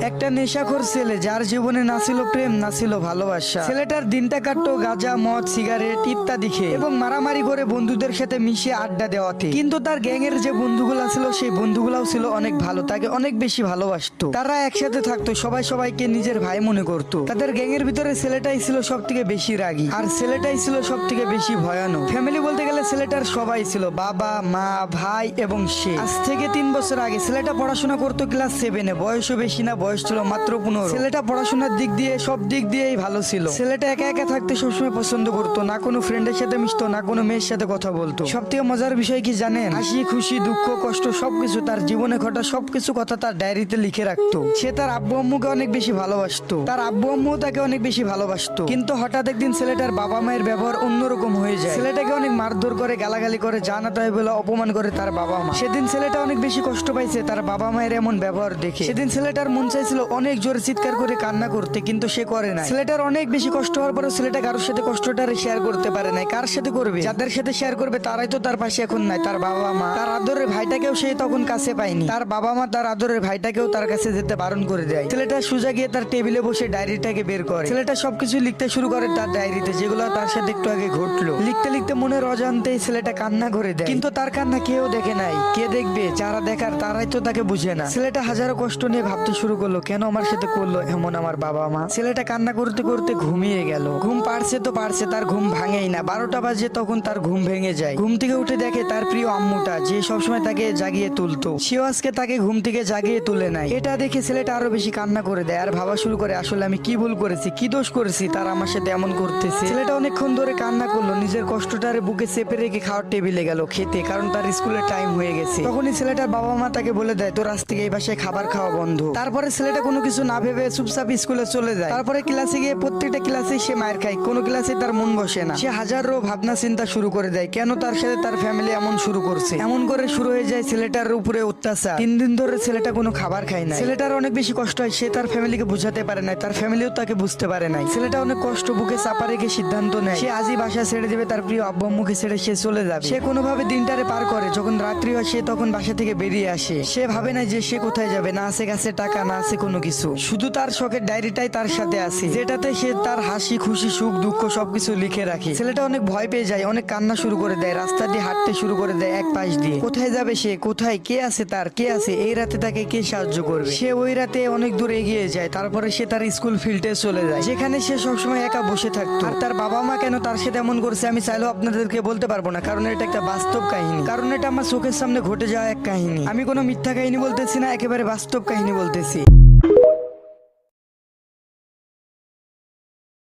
একটা নেশাখোর ছেলে, যার জীবনে না ছিল প্রেম না ছিল ভালোবাসা। ছেলেটার দিনটা কাটতো গাঁজা, মদ, সিগারেট ইত্যাদি খেয়ে এবং মারামারি করে বন্ধুদের সাথে মিশে আড্ডা দেওয়াতে। কিন্তু তার গ্যাংয়ের যে বন্ধুগুলা ছিল সেই বন্ধুগুলাও ছিল অনেক ভালো, তাকে অনেক বেশি ভালোবাসতো। তারা একসাথে থাকতো, সবাই সবাইকে নিজের ভাই মনে করতো। তাদের গ্যাংয়ের ভিতরে ছেলেটাই ছিল সব থেকে বেশি রাগী, আর ছেলেটাই ছিল সব থেকে বেশি ভয়ানক। ফ্যামিলি বলতে গেলে ছেলেটার সবাই ছিল, বাবা, মা, ভাই এবং সে। আজ থেকে 3 বছর আগে ছেলেটা পড়াশোনা করতো ক্লাস 7-এ। বয়সও বেশি না, বয়স ছিল মাত্র 15। ছেলেটা পড়াশোনার দিক দিয়ে সব দিক দিয়েই ভালো ছিল। ছেলেটা একা একা থাকতে সবসময় পছন্দ করতো, না কোনো ফ্রেন্ডের সাথে মিশতো, না কোনো মেয়ের সাথে কথা বলতো। সব থেকে মজার বিষয় কি জানেন? হাসি, খুশি, দুঃখ, কষ্ট সবকিছু তার জীবনে ঘটা সবকিছু কথা তার ডায়েরিতে লিখে রাখতো। সে তার আব্বু আম্মুকে অনেক বেশি ভালোবাসতো, তার আব্বু আম্মু তাকে অনেক বেশি ভালোবাসতো। কিন্তু হঠাৎ একদিন ছেলেটার বাবা মায়ের ব্যবহার অন্যরকম হয়ে যায়। ছেলেটাকে অনেক মারধর করে, গালাগালি করে, যা না তাই বলে অপমান করে তার বাবা মা। সেদিন ছেলেটা অনেক বেশি কষ্ট পাইছে তার বাবা মায়ের এমন ব্যবহার দেখে। সেদিন ছেলেটার মন চাইছিল অনেক জোরে চিৎকার করে কান্না করতে, কিন্তু সে করে না। ছেলেটার অনেক বেশি কষ্ট হওয়ার পরে ছেলেটা কারোর সাথে কষ্টটা শেয়ার করতে পারে নাই। কার সাথে করবে? যাদের সাথে শেয়ার করবে তারাই তো তার পাশে এখন নাই। তার বাবা মা, তার আদরের ভাইটাকেও সে তখন কাছে পায়নি। তার বাবা মা তার আদরের ভাইটাকেও তার কাছে যেতে বারণ করে দেয়। ছেলেটা সোজা গিয়ে তার টেবিলে বসে ডায়েরিটাকে বের করে। ছেলেটা সবকিছু লিখতে শুরু করে তার ডায়েরিতে, যেগুলো তার সাথে একটু আগে ঘটলো। লিখতে লিখতে মনের অজান্তেই ছেলেটা কান্না করে দেয়। কিন্তু তার কান্না কেউ দেখে নাই। কে দেখবে? যারা দেখার তারাই তো তাকে বুঝে না। ছেলেটা হাজারো কষ্ট নিয়ে ভাবতে শুরু করলো, কেন আমার সাথে করলো এমন আমার বাবা মা। ছেলেটা কান্না করতে করতে ঘুমিয়ে গেল। ঘুম পারছে তো পারছে, তার ঘুম ভাঙেই না। 12টা বাজে তখন তার ঘুম ভেঙে যায়। ঘুম থেকে উঠে দেখে তার প্রিয় আম্মুটা, যে সবসময় তাকে জাগিয়ে তুলতো, সেও আজকে তাকে ঘুম থেকে জাগিয়ে তুলে নাই। এটা দেখে ছেলেটা আরো বেশি কান্না করে দেয় আর ভাবা শুরু করে, আসলে আমি কি ভুল করেছি, কি দোষ করেছি তার আমার সাথে এমন করতেছে। ছেলেটা অনেকক্ষণ ধরে কান্না করলো, নিজের কষ্টটারে বুকে চেপে রেখে খাওয়ার টেবিলে গেল খেতে, কারণ তার স্কুলের টাইম হয়ে গেছে। তখনই ছেলেটার বাবা মা তাকে বলে দেয়, তোর আজ থেকে এই বাসায় খাবার খাওয়া বন্ধ। তারপরে ছেলেটা কোনো কিছু না ভেবে চুপচাপ স্কুলে চলে যায়। তারপরে ক্লাসে গিয়ে প্রত্যেকটা ক্লাসে সে মায়ের খায়, কোনো ক্লাসে তার মন বসে না। সে হাজারো ভাবনা চিন্তা শুরু করে দেয়, কেন তার সাথে তার ফ্যামিলি এমন শুরু করছে। এমন করে শুরু হয়ে যায় ছেলেটার উপরে অত্যাচার। 3 দিন ধরে ছেলেটা কোনো খাবার খায় না। ছেলেটার অনেক বেশি কষ্ট হয়, সে তার ফ্যামিলিকে বুঝাতে পারে না, তার ফ্যামিলিও তাকে বুঝতে পারে নাই। ছেলেটা অনেক কষ্ট বুকে চাপা রেখে সিদ্ধান্ত নেয় সে আজই বাসা ছেড়ে দেবে, তার প্রিয় আব্বু আম্মুকে ছেড়ে সে চলে যাবে। সে কোনোভাবে দিনটারে পার করে। যখন রাত্রি হয় সে তখন বাসা থেকে বেরিয়ে আসে। সে ভাবে না যে সে কোথায় যাবে, না আছে কাছে টাকা, না আছে কোনো কিছু, শুধু তার শখের ডায়েরিটাই তার সাথে আছে, যেটাতে সে তার হাসি, খুশি, সুখ, দুঃখ সবকিছু লিখে রাখে। ছেলেটা অনেক ভয় পেয়ে যায়, অনেক কান্না শুরু করে দেয়, রাস্তা দিয়ে হাঁটতে শুরু করে দেয় এক পাশ দিয়ে। কোথায় যাবে সে, কোথায়, কে আছে তার, কে আছে এই রাতে তাকে কে সাহায্য করবে। সে ওই রাতে অনেক দূর এগিয়ে যায়। তারপরে সে তার স্কুল ফিল্ডে চলে যায়, যেখানে সে সবসময় একা বসে থাকতো। আর তার বাবা মা কেন তার সাথে এমন করছে আমি চাইলেও আপনাদেরকে বলতে পারবো না, কারণ এটা একটা বাস্তব কাহিনী, কারণ এটা আমার চোখের সামনে ঘটে যাওয়া এক কাহিনী। আমি কোনো মিথ্যা কাহিনী বলতেছি না, একেবারে বাস্তব কাহিনী বলতেছি।